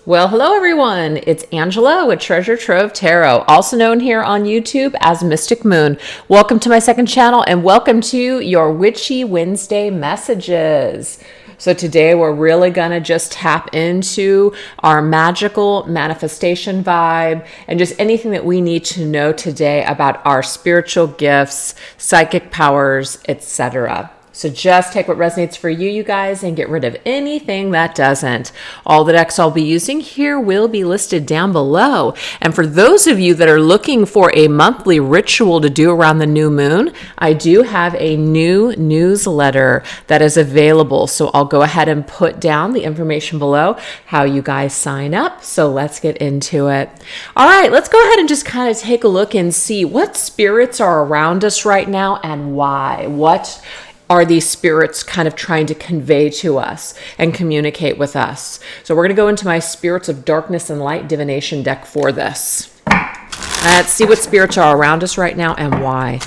Well, hello everyone. It's Angela with Treasure Trove Tarot, also known here on YouTube as Mystic Moon. Welcome to my second channel and welcome to your Witchy Wednesday messages. So today we're really gonna just tap into our magical manifestation vibe and just anything that we need to know today about our spiritual gifts, psychic powers, etc. So just take what resonates for you guys, and get rid of anything that doesn't. All the decks I'll be using here will be listed down below. And for those of you that are looking for a monthly ritual to do around the new moon, I do have a new newsletter that is available. So I'll go ahead and put down the information below, how you guys sign up. So let's get into it. All right, let's go ahead and just kind of take a look and see what spirits are around us right now and why. What are these spirits kind of trying to convey to us and communicate with us? So we're going to go into my Spirits of Darkness and Light Divination deck for this. Let's see what spirits are around us right now and why,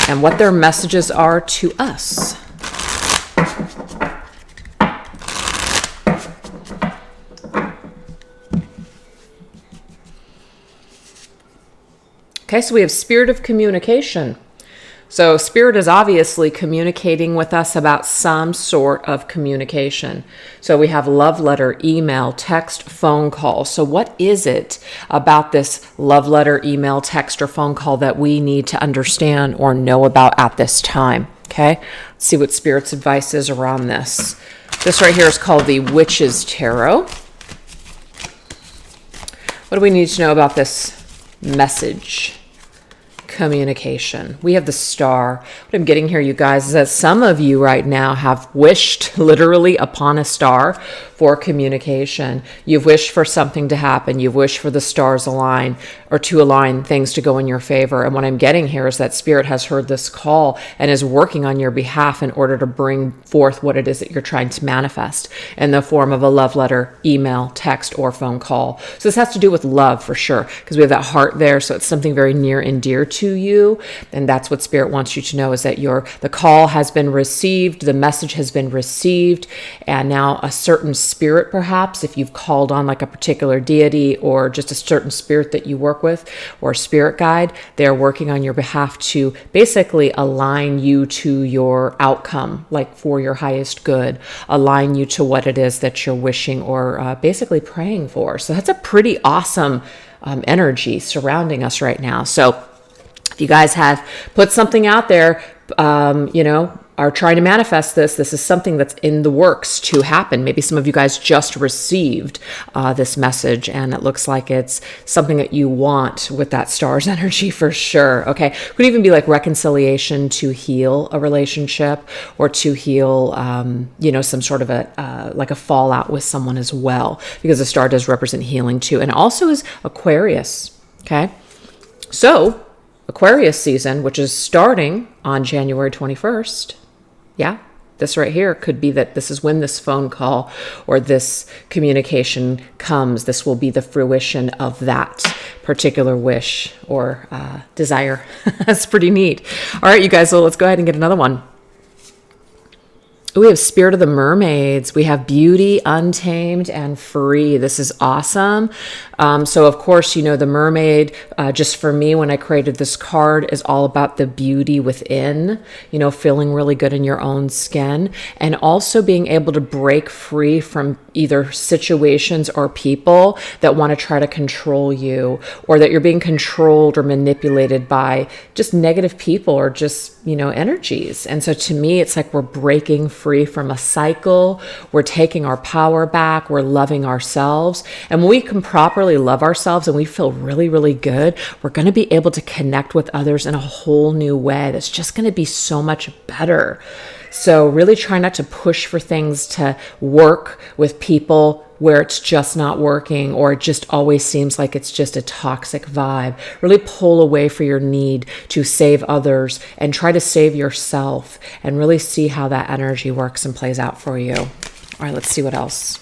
and what their messages are to us. Okay, so we have Spirit of Communication. So Spirit is obviously communicating with us about some sort of communication. So we have love letter, email, text, phone call. So what is it about this love letter, email, text, or phone call that we need to understand or know about at this time? Okay, let's see what Spirit's advice is around this. This right here is called the Witch's Tarot. What do we need to know about this message? Communication. We have the Star. What I'm getting here, you guys, is that some of you right now have wished literally upon a star for communication. You've wished for something to happen. You've wished for the stars align, or to align, things to go in your favor. And what I'm getting here is that Spirit has heard this call and is working on your behalf in order to bring forth what it is that you're trying to manifest in the form of a love letter, email, text, or phone call. So this has to do with love for sure, because we have that heart there. So it's something very near and dear to you. And that's what Spirit wants you to know, is that the call has been received, the message has been received, and now a certain spirit, perhaps if you've called on like a particular deity or just a certain spirit that you work with, or spirit guide, they're working on your behalf to basically align you to your outcome, like for your highest good, align you to what it is that you're wishing or basically praying for. So that's a pretty awesome energy surrounding us right now. So if you guys have put something out there, are trying to manifest this is something that's in the works to happen. Maybe some of you guys just received this message, and it looks like it's something that you want with that star's energy for sure. Okay. Could even be like reconciliation to heal a relationship, or to heal, some sort of like a fallout with someone as well, because the star does represent healing too. And also is Aquarius. Okay. So Aquarius season, which is starting on January 21st. Yeah, this right here could be that this is when this phone call or this communication comes. This will be the fruition of that particular wish or desire. That's pretty neat. All right, you guys, so let's go ahead and get another one. We have Spirit of the Mermaids. We have Beauty, Untamed, and Free. This is awesome. So of course, the mermaid, just for me, when I created this card, is all about the beauty within, feeling really good in your own skin, and also being able to break free from either situations or people that want to try to control you, or that you're being controlled or manipulated by just negative people or just, energies. And so to me, it's like we're breaking free from a cycle. We're taking our power back. We're loving ourselves. And when we can properly love ourselves and we feel really, really good, we're going to be able to connect with others in a whole new way that's just going to be so much better. So really try not to push for things to work with people where it's just not working, or it just always seems like it's just a toxic vibe. Really pull away for your need to save others and try to save yourself, and really see how that energy works and plays out for you. All right, let's see what else.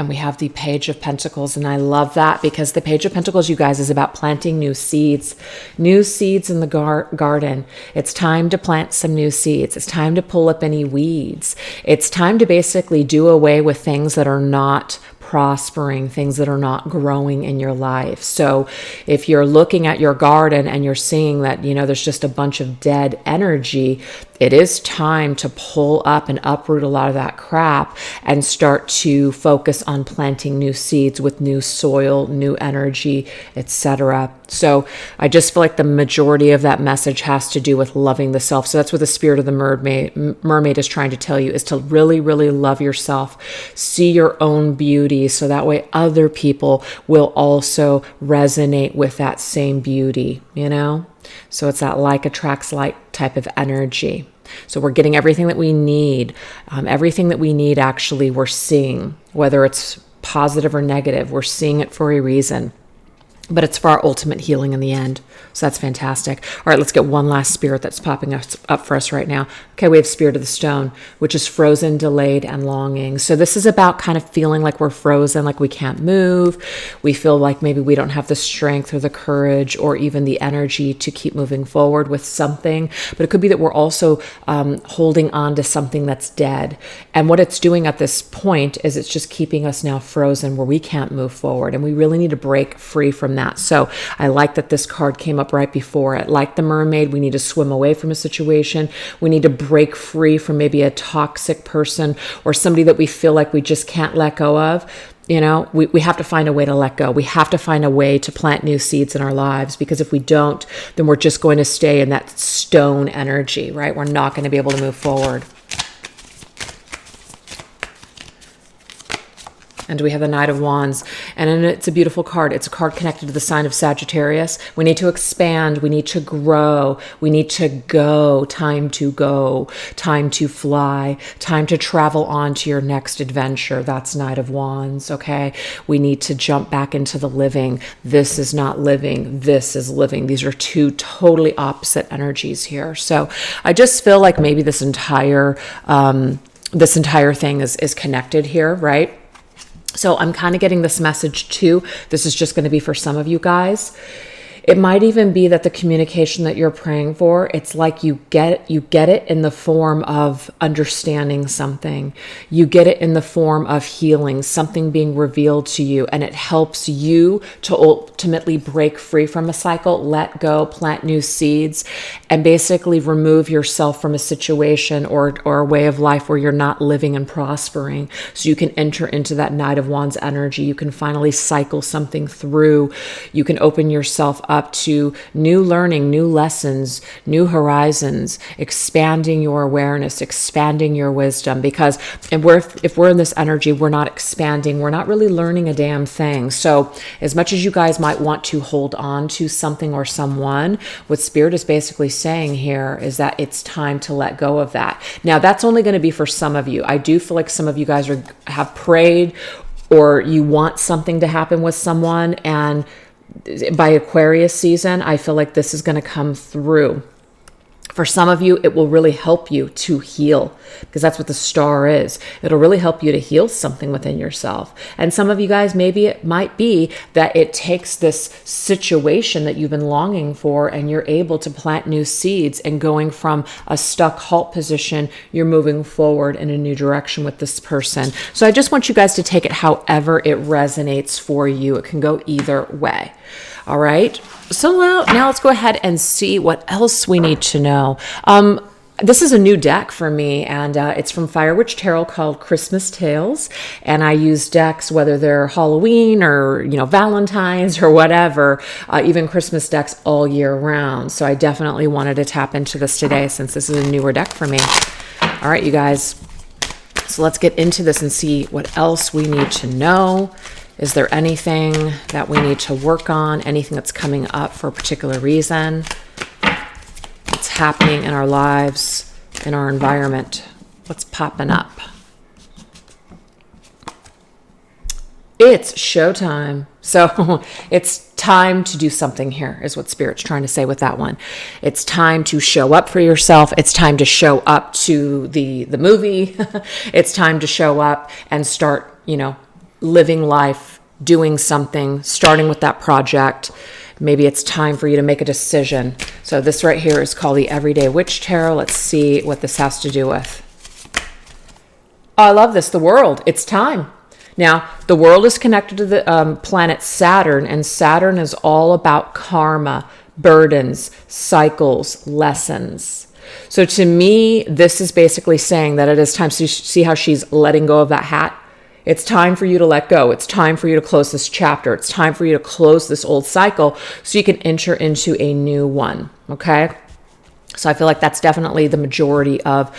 And we have the Page of Pentacles. And I love that because the Page of Pentacles, you guys, is about planting new seeds in the garden. It's time to plant some new seeds. It's time to pull up any weeds. It's time to basically do away with things that are not prospering, things that are not growing in your life. So if you're looking at your garden and you're seeing that, there's just a bunch of dead energy, it is time to pull up and uproot a lot of that crap and start to focus on planting new seeds with new soil, new energy, etc. So I just feel like the majority of that message has to do with loving the self. So that's what the spirit of the mermaid is trying to tell you, is to really, really love yourself, see your own beauty, so that way other people will also resonate with that same beauty, So it's that like attracts like type of energy. So we're getting everything that we need. Everything that we need, actually, we're seeing, whether it's positive or negative, we're seeing it for a reason. But it's for our ultimate healing in the end. So that's fantastic. All right, let's get one last spirit that's popping up for us right now. Okay, we have Spirit of the Stone, which is frozen, delayed, and longing. So this is about kind of feeling like we're frozen, like we can't move. We feel like maybe we don't have the strength or the courage or even the energy to keep moving forward with something. But it could be that we're also holding on to something that's dead. And what it's doing at this point is it's just keeping us now frozen where we can't move forward. And we really need to break free from that. So I like that this card came up right before it. Like the mermaid, we need to swim away from a situation. We need to break free from maybe a toxic person or somebody that we feel like we just can't let go of. We have to find a way to let go. We have to find a way to plant new seeds in our lives, because if we don't, then we're just going to stay in that stone energy, right? We're not going to be able to move forward. And we have the Knight of Wands, and it's a beautiful card. It's a card connected to the sign of Sagittarius. We need to expand. We need to grow. We need to go. Time to go. Time to fly. Time to travel on to your next adventure. That's Knight of Wands, okay? We need to jump back into the living. This is not living. This is living. These are two totally opposite energies here. So I just feel like maybe this entire thing is connected here, right? So I'm kind of getting this message too. This is just going to be for some of you guys. It might even be that the communication that you're praying for, it's like you get it in the form of understanding something. You get it in the form of healing, something being revealed to you, and it helps you to ultimately break free from a cycle, let go, plant new seeds, and basically remove yourself from a situation or a way of life where you're not living and prospering. So you can enter into that Knight of Wands energy. You can finally cycle something through. You can open yourself up to new learning, new lessons, new horizons, expanding your awareness, expanding your wisdom. Because if we're in this energy, we're not expanding, we're not really learning a damn thing. So as much as you guys might want to hold on to something or someone, what Spirit is basically saying here is that it's time to let go of that. Now, that's only going to be for some of you. I do feel like some of you guys have prayed, or you want something to happen with someone, and by Aquarius season, I feel like this is going to come through. For some of you, it will really help you to heal, because that's what the star is. It'll really help you to heal something within yourself. And some of you guys, maybe it might be that it takes this situation that you've been longing for, and you're able to plant new seeds, and going from a stuck halt position, you're moving forward in a new direction with this person. So I just want you guys to take it however it resonates for you. It can go either way. All right. So now let's go ahead and see what else we need to know. This is a new deck for me, and it's from Fire Witch Tarot called Christmas Tales. And I use decks, whether they're Halloween or, Valentine's or whatever, even Christmas decks all year round. So I definitely wanted to tap into this today, since this is a newer deck for me. All right, you guys. So let's get into this and see what else we need to know. Is there anything that we need to work on? Anything that's coming up for a particular reason? What's happening in our lives, in our environment? What's popping up? It's showtime. So it's time to do something here, is what Spirit's trying to say with that one. It's time to show up for yourself. It's time to show up to the movie. It's time to show up and start, living life, doing something, starting with that project. Maybe it's time for you to make a decision. So this right here is called the Everyday Witch Tarot. Let's see what this has to do with. Oh, I love this. The world. It's time. Now, the world is connected to the planet Saturn, and Saturn is all about karma, burdens, cycles, lessons. So to me, this is basically saying that it is time. So you see how she's letting go of that hat? It's time for you to let go. It's time for you to close this chapter. It's time for you to close this old cycle so you can enter into a new one, okay? So I feel like that's definitely the majority of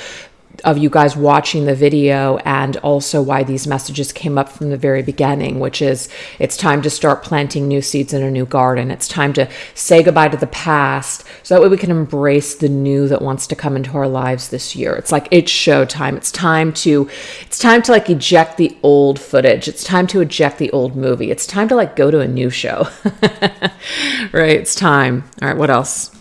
you guys watching the video, and also why these messages came up from the very beginning, which is it's time to start planting new seeds in a new garden. It's time to say goodbye to the past so that way we can embrace the new that wants to come into our lives this year. It's like it's showtime. It's time to like eject the old footage. It's time to eject the old movie. It's time to like go to a new show. Right? It's time. All right, what else?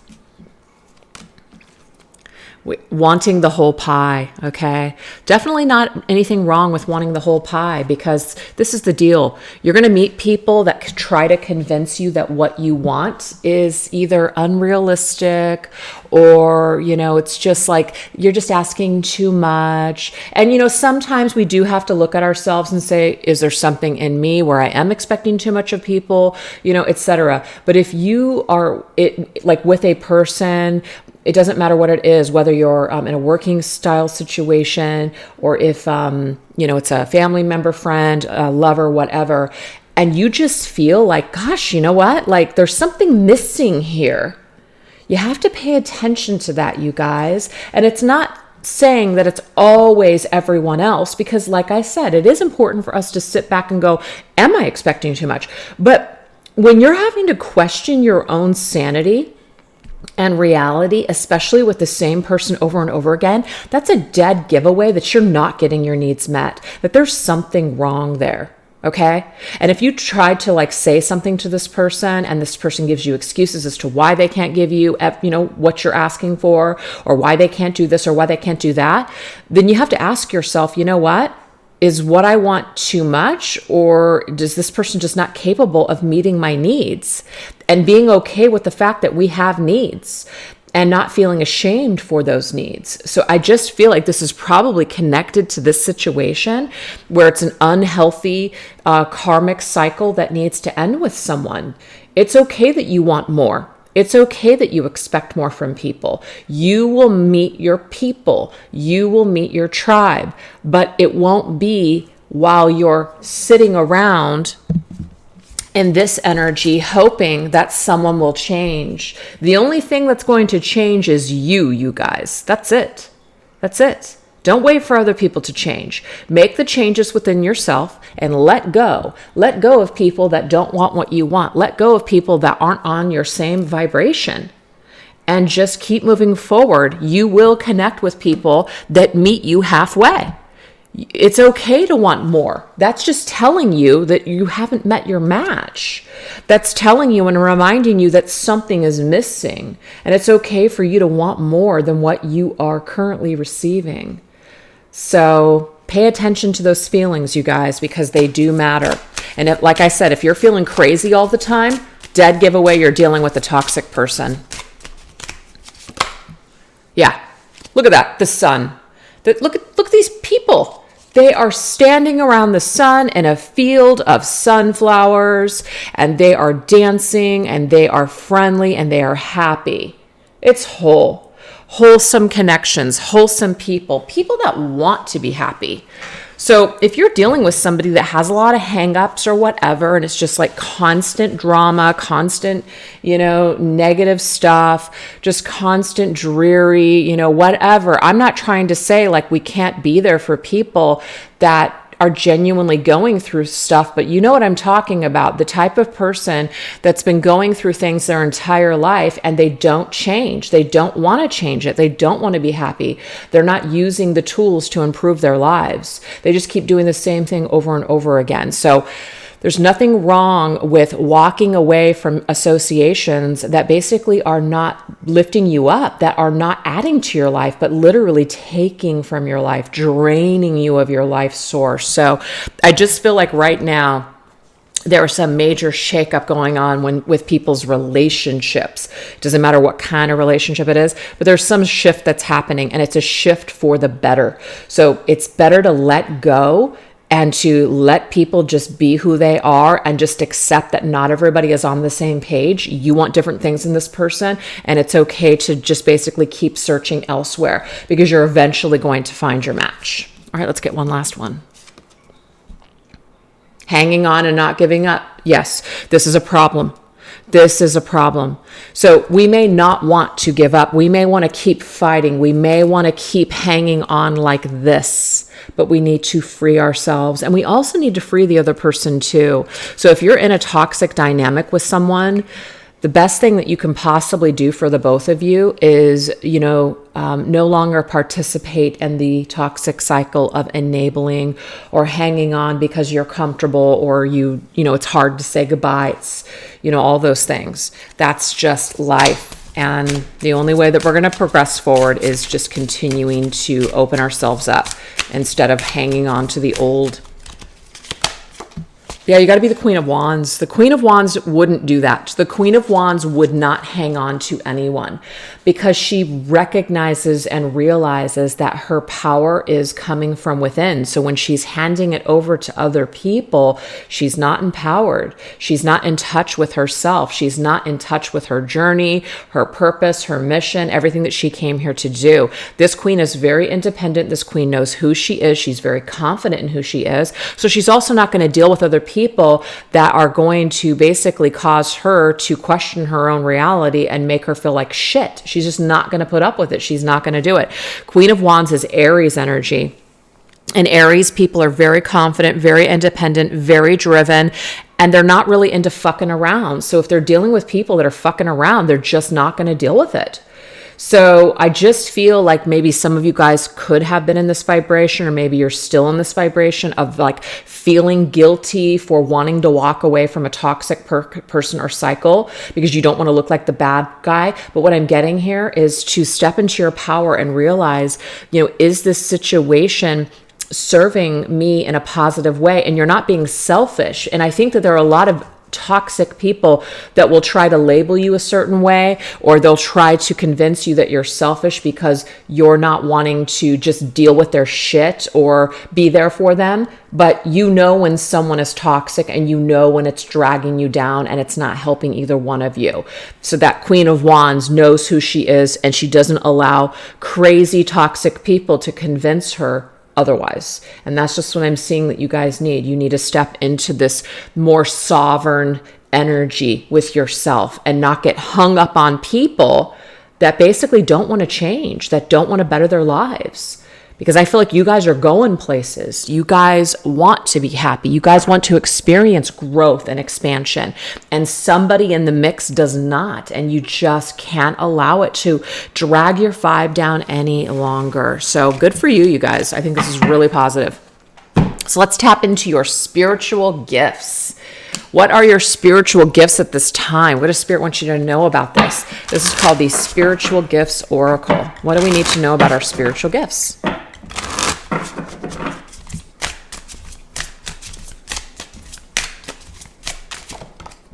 Wanting the whole pie, okay? Definitely not anything wrong with wanting the whole pie, because this is the deal. You're going to meet people that try to convince you that what you want is either unrealistic or, it's just like you're just asking too much. And, sometimes we do have to look at ourselves and say, is there something in me where I am expecting too much of people, etc. But if you are like with a person, it doesn't matter what it is, whether you're in a working style situation or if, it's a family member, friend, a lover, whatever, and you just feel like, gosh, you know what? Like there's something missing here. You have to pay attention to that, you guys. And it's not saying that it's always everyone else, because like I said, it is important for us to sit back and go, am I expecting too much? But when you're having to question your own sanity and reality, especially with the same person over and over again, that's a dead giveaway that you're not getting your needs met, that there's something wrong there. Okay. And if you try to like say something to this person and this person gives you excuses as to why they can't give you, what you're asking for, or why they can't do this or why they can't do that, then you have to ask yourself, you know what? Is what I want too much, or is this person just not capable of meeting my needs? And being okay with the fact that we have needs and not feeling ashamed for those needs. So I just feel like this is probably connected to this situation where it's an unhealthy karmic cycle that needs to end with someone. It's okay that you want more. It's okay that you expect more from people. You will meet your people. You will meet your tribe, but it won't be while you're sitting around in this energy hoping that someone will change. The only thing that's going to change is you guys. That's it. That's it. Don't wait for other people to change. Make the changes within yourself and let go. Let go of people that don't want what you want. Let go of people that aren't on your same vibration. And just keep moving forward. You will connect with people that meet you halfway. It's okay to want more. That's just telling you that you haven't met your match. That's telling you and reminding you that something is missing. And it's okay for you to want more than what you are currently receiving. So pay attention to those feelings, you guys, because they do matter. And like I said, if you're feeling crazy all the time, dead giveaway, you're dealing with a toxic person. Yeah, look at that, the sun. Look at these people. They are standing around the sun in a field of sunflowers, and they are dancing, and they are friendly, and they are happy. It's wholesome connections, wholesome people that want to be happy. So if you're dealing with somebody that has a lot of hangups or whatever, and it's just like constant drama, constant, negative stuff, just constant dreary, whatever. I'm not trying to say like we can't be there for people that are genuinely going through stuff, but you know what I'm talking about, the type of person that's been going through things their entire life and they don't change. They don't want to change it. They don't want to be happy. They're not using the tools to improve their lives. They just keep doing the same thing over and over again. So There's nothing wrong with walking away from associations that basically are not lifting you up, that are not adding to your life, but literally taking from your life, draining you of your life source. So I just feel like right now, there was some major shakeup going on with people's relationships. It doesn't matter what kind of relationship it is, but there's some shift that's happening, and it's a shift for the better. So it's better to let go and to let people just be who they are and just accept that not everybody is on the same page. You want different things in this person, and it's okay to just basically keep searching elsewhere because you're eventually going to find your match. All right, let's get one last one. Hanging on and not giving up. Yes, this is a problem. This is a problem. So we may not want to give up. We may want to keep fighting. We may want to keep hanging on like this, but we need to free ourselves. And we also need to free the other person too. So if you're in a toxic dynamic with someone, the best thing that you can possibly do for the both of you is, no longer participate in the toxic cycle of enabling or hanging on because you're comfortable or it's hard to say goodbye. It's, all those things. That's just life. And the only way that we're going to progress forward is just continuing to open ourselves up instead of hanging on to the old. Yeah, you got to be the Queen of Wands. The Queen of Wands wouldn't do that. The Queen of Wands would not hang on to anyone because she recognizes and realizes that her power is coming from within. So when she's handing it over to other people, she's not empowered. She's not in touch with herself. She's not in touch with her journey, her purpose, her mission, everything that she came here to do. This queen is very independent. This queen knows who she is. She's very confident in who she is. So she's also not going to deal with other people that are going to basically cause her to question her own reality and make her feel like shit. She's just not going to put up with it. She's not going to do it. Queen of Wands is Aries energy. And Aries people are very confident, very independent, very driven, and they're not really into fucking around. So if they're dealing with people that are fucking around, they're just not going to deal with it. So I just feel like maybe some of you guys could have been in this vibration, or maybe you're still in this vibration of like feeling guilty for wanting to walk away from a toxic person or cycle because you don't want to look like the bad guy. But what I'm getting here is to step into your power and realize, is this situation serving me in a positive way? And you're not being selfish. And I think that there are a lot of toxic people that will try to label you a certain way, or they'll try to convince you that you're selfish because you're not wanting to just deal with their shit or be there for them. But when someone is toxic, and when it's dragging you down and it's not helping either one of you. So that Queen of Wands knows who she is, and she doesn't allow crazy toxic people to convince her otherwise. And that's just what I'm seeing that you guys need. You need to step into this more sovereign energy with yourself and not get hung up on people that basically don't want to change, that don't want to better their lives. Because I feel like you guys are going places. You guys want to be happy. You guys want to experience growth and expansion. And somebody in the mix does not. And you just can't allow it to drag your vibe down any longer. So good for you, you guys. I think this is really positive. So let's tap into your spiritual gifts. What are your spiritual gifts at this time? What does Spirit want you to know about this? This is called the Spiritual Gifts Oracle. What do we need to know about our spiritual gifts?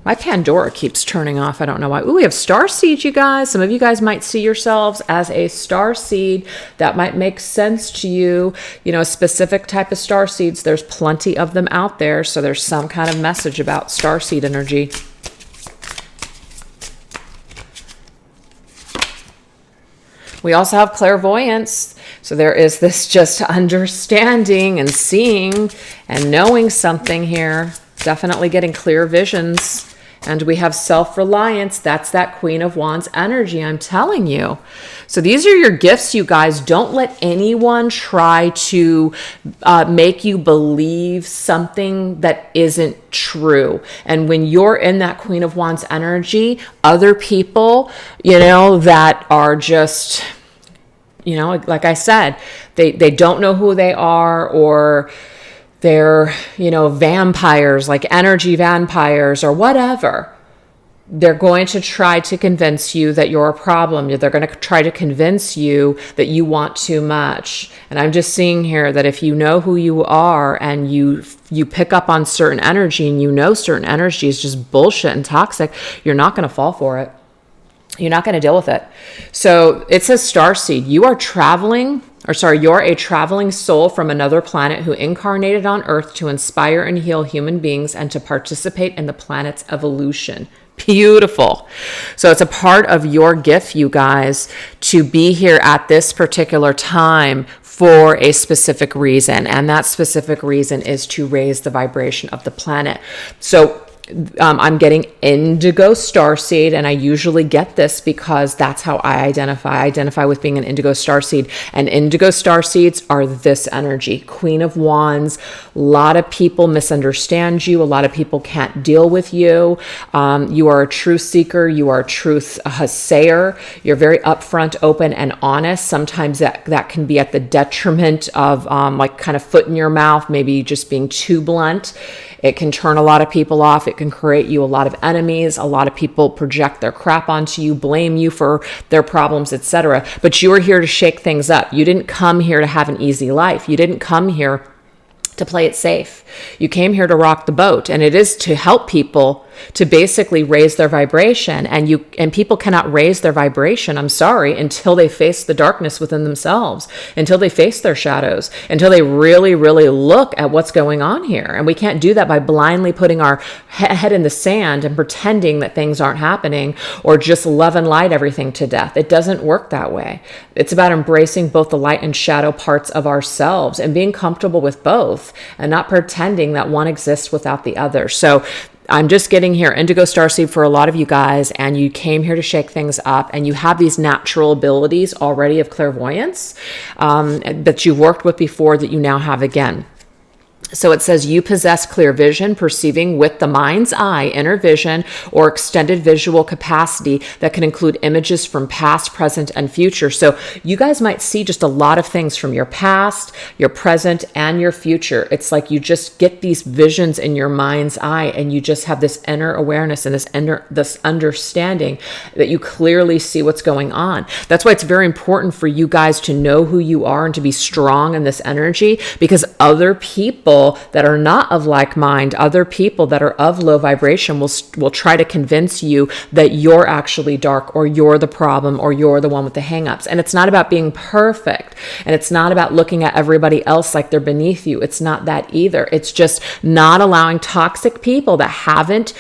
My Pandora keeps turning off. I don't know why. Ooh, we have Starseed, you guys. Some of you guys might see yourselves as a Starseed. That might make sense to you. A specific type of Starseeds. There's plenty of them out there. So there's some kind of message about Starseed energy. We also have Clairvoyance. So there is this just understanding and seeing and knowing something here. Definitely getting clear visions. And we have self-reliance. That's that Queen of Wands energy, I'm telling you. So these are your gifts, you guys. Don't let anyone try to make you believe something that isn't true. And when you're in that Queen of Wands energy, other people, that are just, like I said, they don't know who they are, or they're, vampires, like energy vampires or whatever. They're going to try to convince you that you're a problem. They're going to try to convince you that you want too much. And I'm just seeing here that if you know who you are and you pick up on certain energy and certain energy is just bullshit and toxic, you're not going to fall for it. You're not going to deal with it. So it says Starseed, you're a traveling soul from another planet who incarnated on Earth to inspire and heal human beings and to participate in the planet's evolution. Beautiful. So it's a part of your gift, you guys, to be here at this particular time for a specific reason. And that specific reason is to raise the vibration of the planet. So I'm getting Indigo Starseed, and I usually get this because that's how I identify. I identify with being an Indigo Starseed, and Indigo Starseeds are this energy, Queen of Wands. A lot of people misunderstand you. A lot of people can't deal with you. You are a truth seeker. You are a truth sayer. You're very upfront, open, and honest. Sometimes that can be at the detriment of like kind of foot in your mouth, maybe just being too blunt. It can turn a lot of people off. It can create you a lot of enemies. A lot of people project their crap onto you, blame you for their problems, etc. But you are here to shake things up. You didn't come here to have an easy life. You didn't come here to play it safe. You came here to rock the boat, and it is to help people to basically raise their vibration. And people cannot raise their vibration, I'm sorry, until they face the darkness within themselves, until they face their shadows, until they really, really look at what's going on here. And we can't do that by blindly putting our head in the sand and pretending that things aren't happening or just love and light everything to death. It doesn't work that way. It's about embracing both the light and shadow parts of ourselves and being comfortable with both and not pretending that one exists without the other. So I'm just getting here, Indigo Starseed, for a lot of you guys, and you came here to shake things up, and you have these natural abilities already of clairvoyance that you've worked with before that you now have again. So it says you possess clear vision, perceiving with the mind's eye, inner vision, or extended visual capacity that can include images from past, present, and future. So you guys might see just a lot of things from your past, your present, and your future. It's like you just get these visions in your mind's eye, and you just have this inner awareness and this understanding that you clearly see what's going on. That's why it's very important for you guys to know who you are and to be strong in this energy, because other people that are not of like mind, other people that are of low vibration will try to convince you that you're actually dark, or you're the problem, or you're the one with the hangups. And it's not about being perfect, and it's not about looking at everybody else like they're beneath you. It's not that either. It's just not allowing toxic people that haven't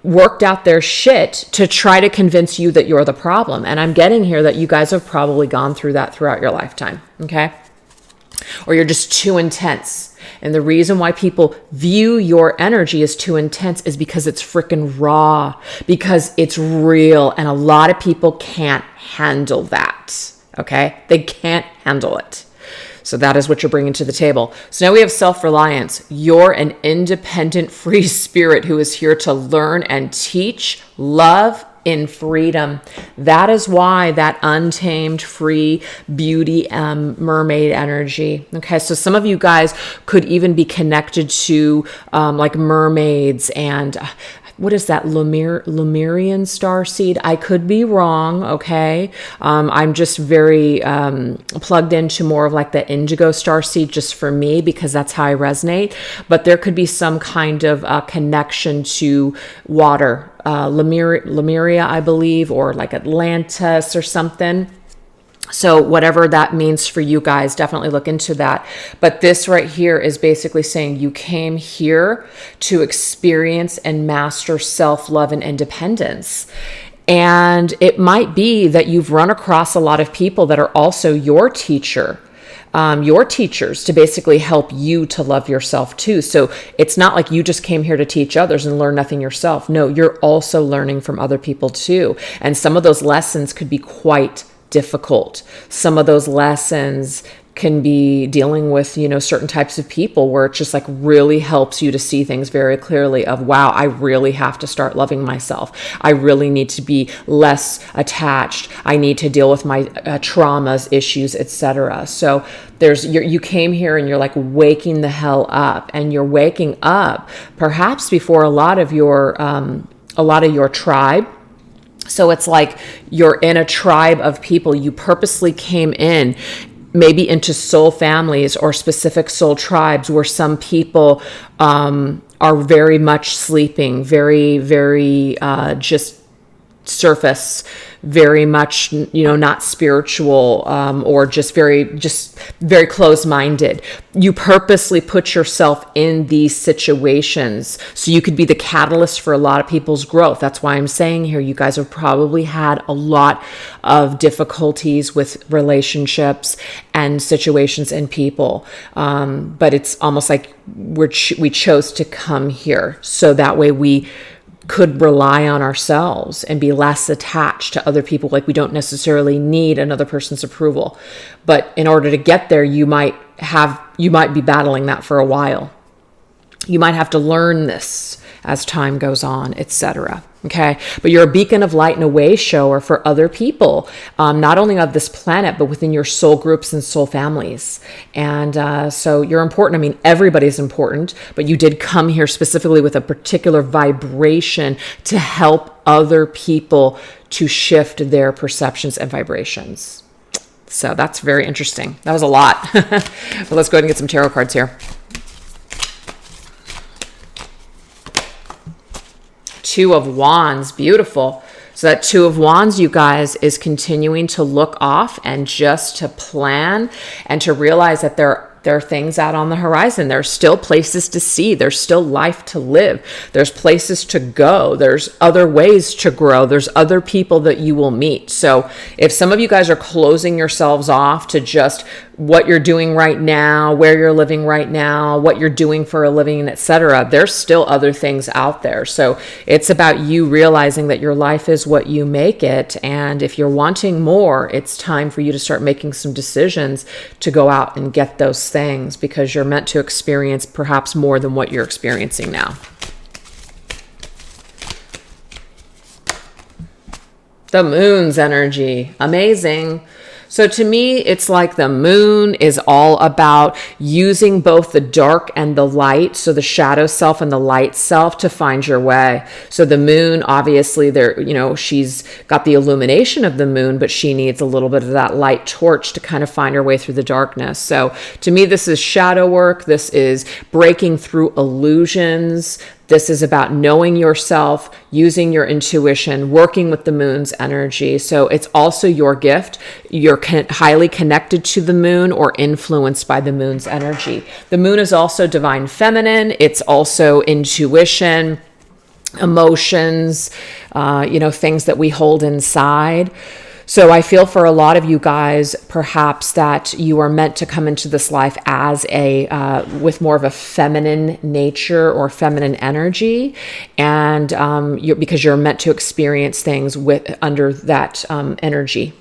worked out their shit to try to convince you that you're the problem. And I'm getting here that you guys have probably gone through that throughout your lifetime, okay? Or you're just too intense. And the reason why people view your energy as too intense is because it's freaking raw, because it's real. And a lot of people can't handle that. Okay? They can't handle it. So that is what you're bringing to the table. So now we have self-reliance. You're an independent, free spirit who is here to learn and teach, love, in freedom. That is why that untamed, free beauty, mermaid energy. Okay, so some of you guys could even be connected to like mermaids and what is that, Lemurian starseed? I could be wrong, okay? I'm just very plugged into more of like the indigo starseed just for me, because that's how I resonate. But there could be some kind of connection to water, Lemuria, I believe, or like Atlantis or something. So whatever that means for you guys, definitely look into that. But this right here is basically saying you came here to experience and master self-love and independence. And it might be that you've run across a lot of people that are also your teacher, your teachers, to basically help you to love yourself too. So it's not like you just came here to teach others and learn nothing yourself. No, you're also learning from other people too. And some of those lessons could be quite difficult. Some of those lessons can be dealing with, you know, certain types of people where it just like really helps you to see things very clearly of, wow, I really have to start loving myself. I really need to be less attached. I need to deal with my traumas, issues, etc. So you came here and you're like waking the hell up, and you're waking up perhaps before a lot of your tribe. So it's like you're in a tribe of people. You purposely came in, maybe into soul families or specific soul tribes where some people are very much sleeping, very, very just surface, very much, you know, not spiritual, or just very closed-minded. You purposely put yourself in these situations so you could be the catalyst for a lot of people's growth. That's why I'm saying here, you guys have probably had a lot of difficulties with relationships and situations and people, but it's almost like we chose to come here so that way we could rely on ourselves and be less attached to other people. Like, we don't necessarily need another person's approval, but in order to get there, you might be battling that for a while. You might have to learn this as time goes on, etc. Okay, but you're a beacon of light and a way shower for other people, not only of this planet, but within your soul groups and soul families. And so you're important. I mean, everybody's important, but you did come here specifically with a particular vibration to help other people to shift their perceptions and vibrations. So that's very interesting. That was a lot. But let's go ahead and get some tarot cards here. Two of Wands, beautiful. So that Two of Wands, you guys, is continuing to look off and just to plan and to realize that there are things out on the horizon. There's still places to see. There's still life to live. There's places to go. There's other ways to grow. There's other people that you will meet. So if some of you guys are closing yourselves off to just what you're doing right now, where you're living right now, what you're doing for a living, etc., there's still other things out there. So it's about you realizing that your life is what you make it. And if you're wanting more, it's time for you to start making some decisions to go out and get those things, because you're meant to experience perhaps more than what you're experiencing now. The Moon's energy, amazing. So to me, it's like the moon is all about using both the dark and the light, so the shadow self and the light self, to find your way. So the moon, obviously, there, you know, she's got the illumination of the moon, but she needs a little bit of that light torch to kind of find her way through the darkness. So to me, this is shadow work. This is breaking through illusions. This is about knowing yourself, using your intuition, working with the moon's energy. So it's also your gift. You're highly connected to the moon or influenced by the moon's energy. The moon is also divine feminine. It's also intuition, emotions, things that we hold inside. So I feel for a lot of you guys, perhaps that you are meant to come into this life as with more of a feminine nature or feminine energy, and because you're meant to experience things under that energy.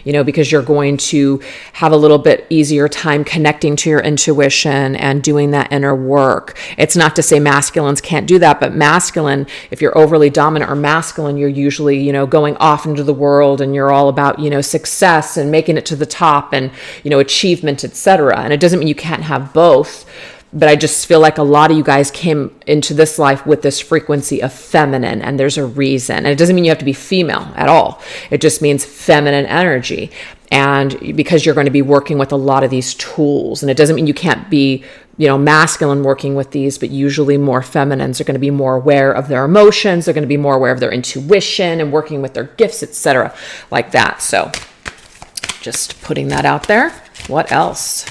Because you're going to have a little bit easier time connecting to your intuition and doing that inner work. It's not to say masculines can't do that, but masculine, if you're overly dominant or masculine, you're usually, going off into the world and you're all about, success and making it to the top and, achievement, etc. And it doesn't mean you can't have both. But I just feel like a lot of you guys came into this life with this frequency of feminine, and there's a reason. And it doesn't mean you have to be female at all. It just means feminine energy. And because you're going to be working with a lot of these tools, and it doesn't mean you can't be, masculine working with these, but usually more feminines are going to be more aware of their emotions. They're going to be more aware of their intuition and working with their gifts, etc., like that. So just putting that out there. What else?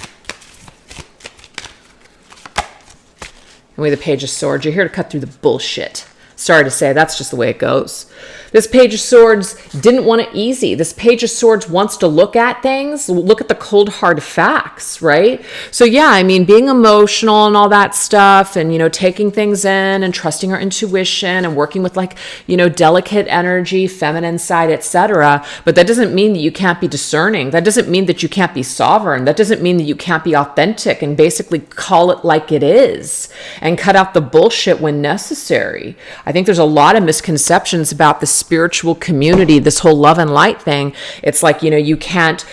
And with the Page of Swords, you're here to cut through the bullshit. Sorry to say, that's just the way it goes. This Page of Swords didn't want it easy. This Page of Swords wants to look at things, look at the cold hard facts, right? So yeah, I mean, being emotional and all that stuff, and, you know, taking things in and trusting our intuition and working with, like, you know, delicate energy, feminine side, etc. But that doesn't mean that you can't be discerning. That doesn't mean that you can't be sovereign. That doesn't mean that you can't be authentic and basically call it like it is and cut out the bullshit when necessary. I think there's a lot of misconceptions about the spiritual community, this whole love and light thing. It's like, you know, you can't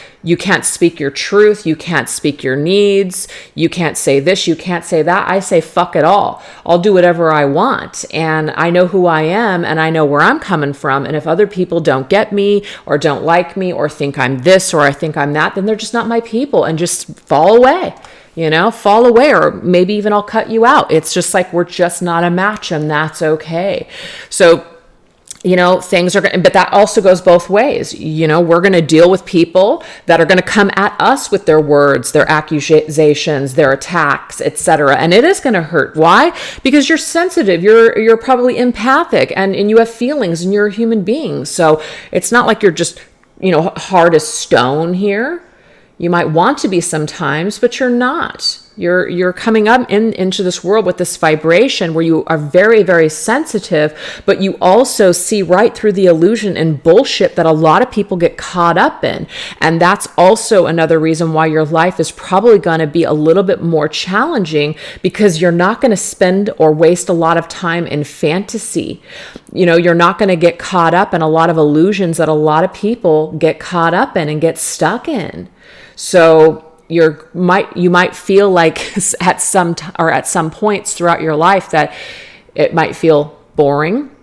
speak your truth, you can't speak your needs, you can't say this, you can't say that. I say fuck it all. I'll do whatever I want, and I know who I am, and I know where I'm coming from. And if other people don't get me or don't like me or think I'm this or I think I'm that, then they're just not my people, and just fall away. You know, fall away, or maybe even I'll cut you out. It's just like, we're just not a match, and that's okay. So, you know, things are going, but that also goes both ways. You know, we're going to deal with people that are going to come at us with their words, their accusations, their attacks, etc. And it is going to hurt. Why? Because you're sensitive. You're probably empathic, and you have feelings, and you're a human being. So it's not like you're just, you know, hard as stone here. You might want to be sometimes, but you're not. You're coming up into this world with this vibration where you are very, very sensitive, but you also see right through the illusion and bullshit that a lot of people get caught up in. And that's also another reason why your life is probably going to be a little bit more challenging, because you're not going to spend or waste a lot of time in fantasy. You know, you're not going to get caught up in a lot of illusions that a lot of people get caught up in and get stuck in. So you might feel like at some points throughout your life that it might feel boring.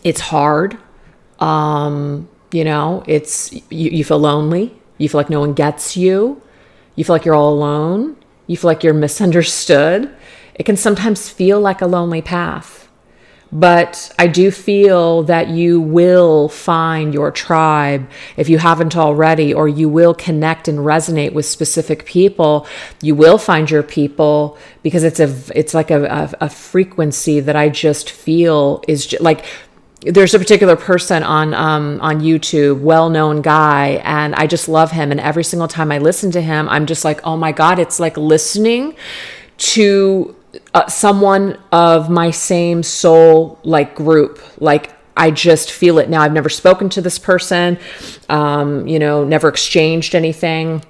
It's hard. You know, you feel lonely. You feel like no one gets you. You feel like you're all alone. You feel like you're misunderstood. It can sometimes feel like a lonely path. But I do feel that you will find your tribe if you haven't already, or you will connect and resonate with specific people. You will find your people, because it's like a frequency that I just feel is like, there's a particular person on YouTube, well-known guy, and I just love him. And every single time I listen to him, I'm just like, oh my God, it's like listening to someone of my same soul, like group. Like, I just feel it now. I've never spoken to this person, you know, never exchanged anything,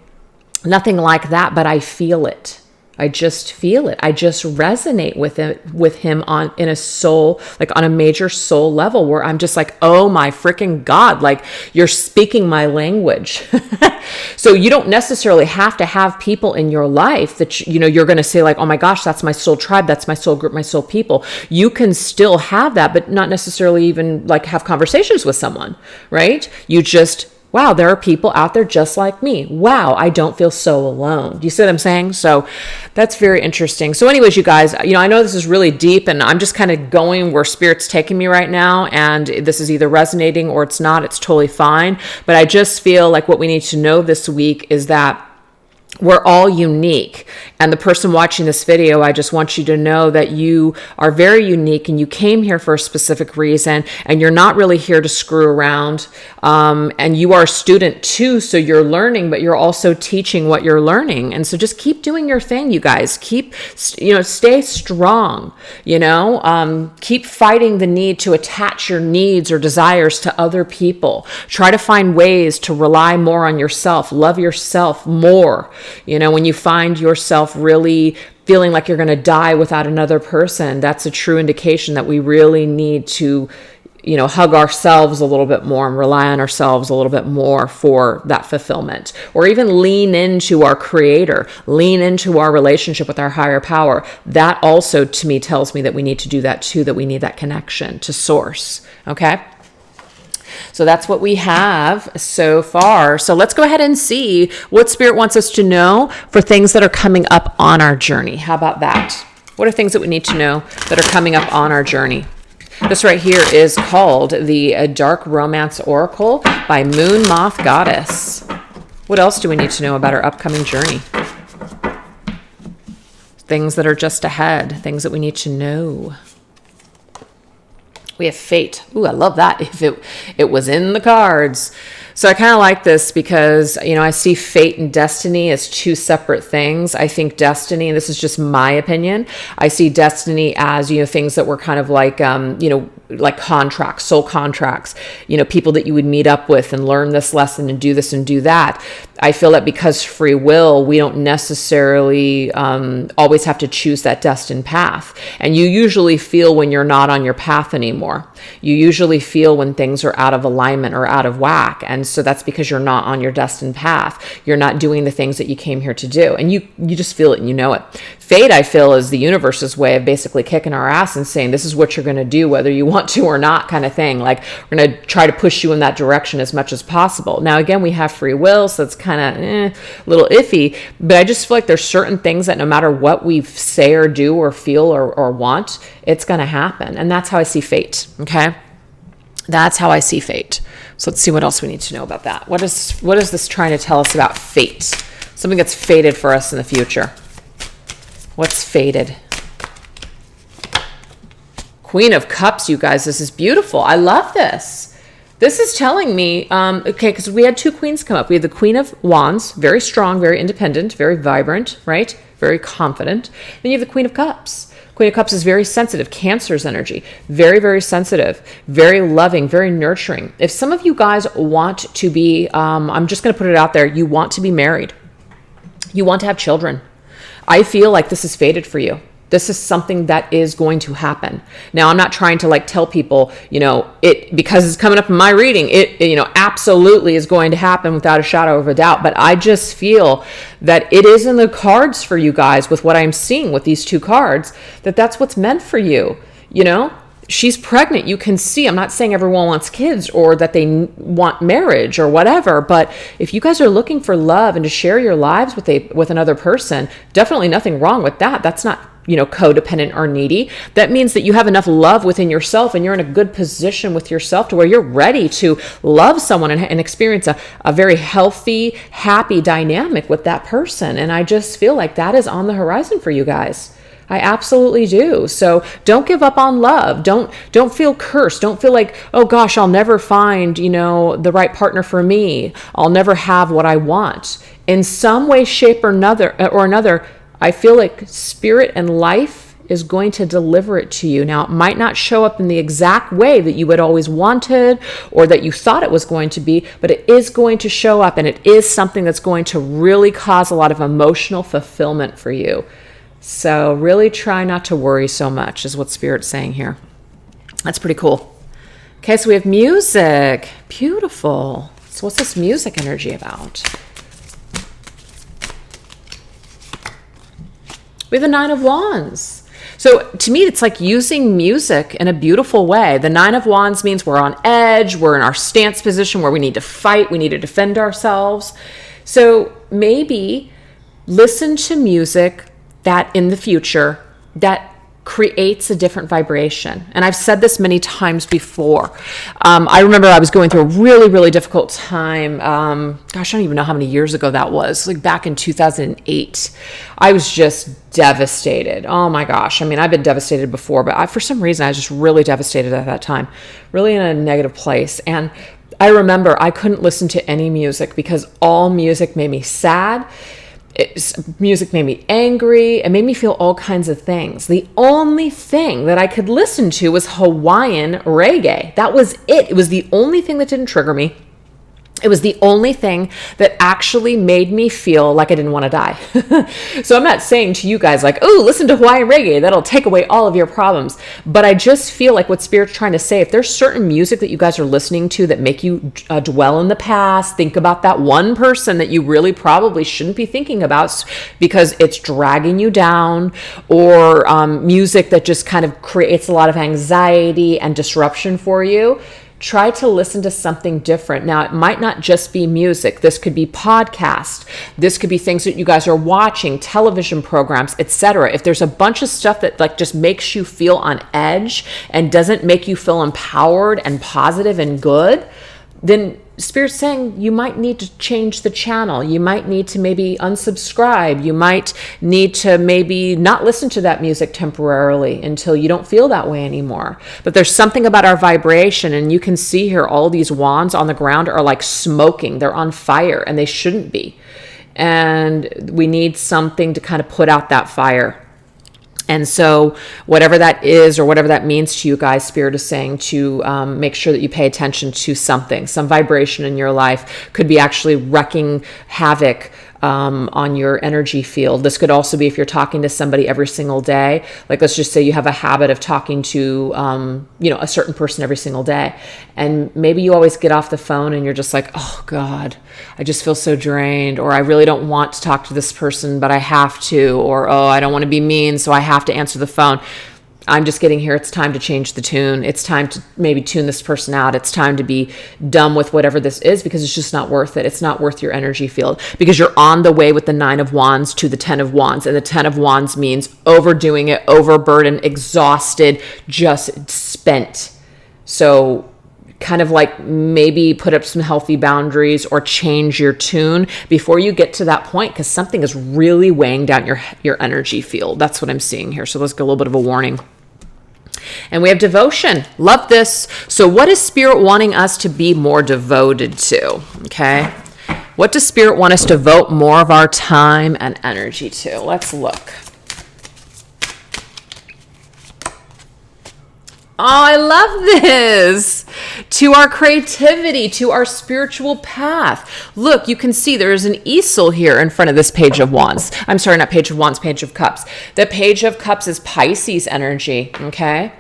nothing like that, but I feel it. I just feel it. I just resonate with him in a soul, like on a major soul level, where I'm just like, oh my freaking God, like, you're speaking my language. So you don't necessarily have to have people in your life that, you know, you're going to say like, oh my gosh, that's my soul tribe, that's my soul group, my soul people. You can still have that, but not necessarily even like have conversations with someone, right? You just, wow, there are people out there just like me. Wow, I don't feel so alone. Do you see what I'm saying? So that's very interesting. So anyways, you guys, you know, I know this is really deep, and I'm just kind of going where Spirit's taking me right now, and this is either resonating or it's not. It's totally fine. But I just feel like what we need to know this week is that we're all unique. And the person watching this video, I just want you to know that you are very unique, and you came here for a specific reason, and you're not really here to screw around. And you are a student too, so you're learning, but you're also teaching what you're learning. And so just keep doing your thing, you guys. Keep, you know, stay strong, you know, keep fighting the need to attach your needs or desires to other people. Try to find ways to rely more on yourself, love yourself more. You know, when you find yourself really feeling like you're going to die without another person, that's a true indication that we really need to, you know, hug ourselves a little bit more and rely on ourselves a little bit more for that fulfillment, or even lean into our creator, lean into our relationship with our higher power. That also, to me, tells me that we need to do that too, that we need that connection to source. Okay. So that's what we have so far. So let's go ahead and see what Spirit wants us to know for things that are coming up on our journey. How about that? What are things that we need to know that are coming up on our journey? This right here is called the Dark Romance Oracle by Moon Moth Goddess. What else do we need to know about our upcoming journey? Things that are just ahead, things that we need to know. We have fate. Ooh, I love that. If it was in the cards. So I kind of like this because, I see fate and destiny as two separate things. I think destiny, and this is just my opinion, I see destiny as, things that were kind of like, like contracts, soul contracts, people that you would meet up with and learn this lesson and do this and do that. I feel that because free will, we don't necessarily always have to choose that destined path. And you usually feel when you're not on your path anymore. You usually feel when things are out of alignment or out of whack. And so that's because you're not on your destined path. You're not doing the things that you came here to do. And you just feel it and you know it. Fate, I feel, is the universe's way of basically kicking our ass and saying, this is what you're going to do, whether you want to or not, kind of thing. Like, we're going to try to push you in that direction as much as possible. Now, again, we have free will, so it's kind of a little iffy, but I just feel like there's certain things that no matter what we say or do or feel or want, it's going to happen. And that's how I see fate, okay? That's how I see fate. So let's see what else we need to know about that. What is this trying to tell us about fate? Something that's fated for us in the future. What's fated? Queen of Cups, you guys. This is beautiful. I love this. This is telling me, okay, because we had two queens come up. We had the Queen of Wands, very strong, very independent, very vibrant, right? Very confident. Then you have the Queen of Cups. Queen of Cups is very sensitive, Cancer's energy, very, very sensitive, very loving, very nurturing. If some of you guys want to be, I'm just going to put it out there, you want to be married. You want to have children. I feel like this is fated for you. This is something that is going to happen. Now, I'm not trying to like tell people, it, because it's coming up in my reading, it absolutely is going to happen without a shadow of a doubt. But I just feel that it is in the cards for you guys with what I'm seeing with these two cards, that's what's meant for you. She's pregnant. You can see, I'm not saying everyone wants kids or that they want marriage or whatever, but if you guys are looking for love and to share your lives with another person, definitely nothing wrong with that. That's not, codependent or needy. That means that you have enough love within yourself and you're in a good position with yourself to where you're ready to love someone and experience a very healthy, happy dynamic with that person. And I just feel like that is on the horizon for you guys. I absolutely do. So don't give up on love. Don't feel cursed. Don't feel like, oh gosh, I'll never find, the right partner for me. I'll never have what I want. In some way, shape, or another, I feel like spirit and life is going to deliver it to you. Now, it might not show up in the exact way that you had always wanted or that you thought it was going to be, but it is going to show up, and it is something that's going to really cause a lot of emotional fulfillment for you. So really try not to worry so much is what Spirit's saying here. That's pretty cool. Okay, so we have music. Beautiful. So what's this music energy about? We have the Nine of Wands. So to me, it's like using music in a beautiful way. The Nine of Wands means we're on edge. We're in our stance position where we need to fight. We need to defend ourselves. So maybe listen to music that in the future that creates a different vibration. And I've said this many times before. I remember I was going through a really, really difficult time. Gosh, I don't even know how many years ago that was. Like back in 2008, I was just devastated. Oh my gosh. I mean, I've been devastated before, but for some reason, I was just really devastated at that time, really in a negative place. And I remember I couldn't listen to any music because all music made me sad. Music made me angry. It made me feel all kinds of things. The only thing that I could listen to was Hawaiian reggae. That was it. It was the only thing that didn't trigger me. It was the only thing that actually made me feel like I didn't want to die. So I'm not saying to you guys like, oh, listen to Hawaiian reggae. That'll take away all of your problems. But I just feel like what Spirit's trying to say, if there's certain music that you guys are listening to that make you dwell in the past, think about that one person that you really probably shouldn't be thinking about because it's dragging you down, or music that just kind of creates a lot of anxiety and disruption for you, try to listen to something different. Now, it might not just be music. This could be podcast. This could be things that you guys are watching, television programs, etc. If there's a bunch of stuff that like just makes you feel on edge and doesn't make you feel empowered and positive and good, then Spirit's saying you might need to change the channel. You might need to maybe unsubscribe. You might need to maybe not listen to that music temporarily until you don't feel that way anymore. But there's something about our vibration, and you can see here all these wands on the ground are like smoking. They're on fire, and they shouldn't be. And we need something to kind of put out that fire. And so whatever that is, or whatever that means to you guys, Spirit is saying to make sure that you pay attention to something. Some vibration in your life could be actually wreaking havoc on your energy field. This could also be if you're talking to somebody every single day. Like, let's just say you have a habit of talking to, a certain person every single day. And maybe you always get off the phone and you're just like, oh God, I just feel so drained. Or I really don't want to talk to this person, but I have to. Or, oh, I don't want to be mean, so I have to answer the phone. I'm just getting here. It's time to change the tune. It's time to maybe tune this person out. It's time to be done with whatever this is, because it's just not worth it. It's not worth your energy field, because you're on the way with the 9 of Wands to the 10 of Wands. And the 10 of Wands means overdoing it, overburdened, exhausted, just spent. So kind of like maybe put up some healthy boundaries or change your tune before you get to that point, because something is really weighing down your energy field. That's what I'm seeing here. So let's get a little bit of a warning. And we have devotion. Love this. So what is Spirit wanting us to be more devoted to? Okay. What does Spirit want us to devote more of our time and energy to? Let's look. Oh, I love this. To our creativity, to our spiritual path. Look, you can see there's an easel here in front of this Page of Wands. I'm sorry, not Page of Wands, Page of Cups. The Page of Cups is Pisces energy, okay?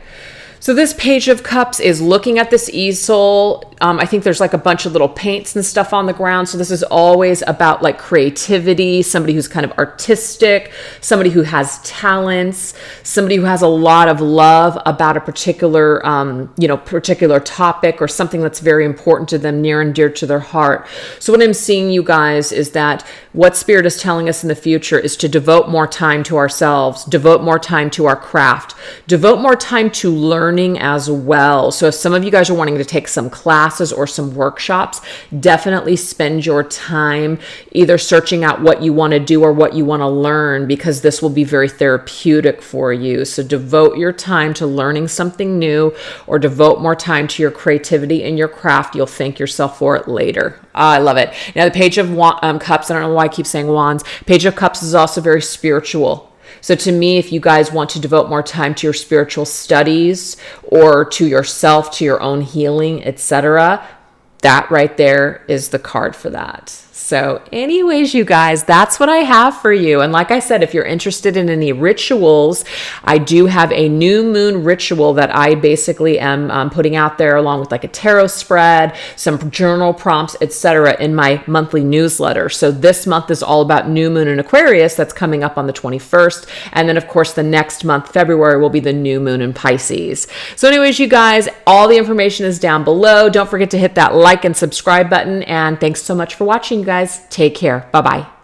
So this Page of Cups is looking at this easel. I think there's like a bunch of little paints and stuff on the ground. So this is always about like creativity, somebody who's kind of artistic, somebody who has talents, somebody who has a lot of love about a particular, particular topic or something that's very important to them, near and dear to their heart. So what I'm seeing, you guys, is that what Spirit is telling us in the future is to devote more time to ourselves, devote more time to our craft, devote more time to learning as well. So if some of you guys are wanting to take some classes or some workshops, definitely spend your time either searching out what you want to do or what you want to learn, because this will be very therapeutic for you. So devote your time to learning something new, or devote more time to your creativity and your craft. You'll thank yourself for it later. I love it. Now the Page of Cups, I don't know why I keep saying Wands. Page of Cups is also very spiritual. So to me, if you guys want to devote more time to your spiritual studies or to yourself, to your own healing, etc., that right there is the card for that. So anyways, you guys, that's what I have for you. And like I said, if you're interested in any rituals, I do have a new moon ritual that I basically am putting out there, along with like a tarot spread, some journal prompts, etc., in my monthly newsletter. So this month is all about new moon in Aquarius. That's coming up on the 21st. And then of course, the next month, February, will be the new moon in Pisces. So anyways, you guys, all the information is down below. Don't forget to hit that like and subscribe button. And thanks so much for watching, you guys. Take care. Bye-bye.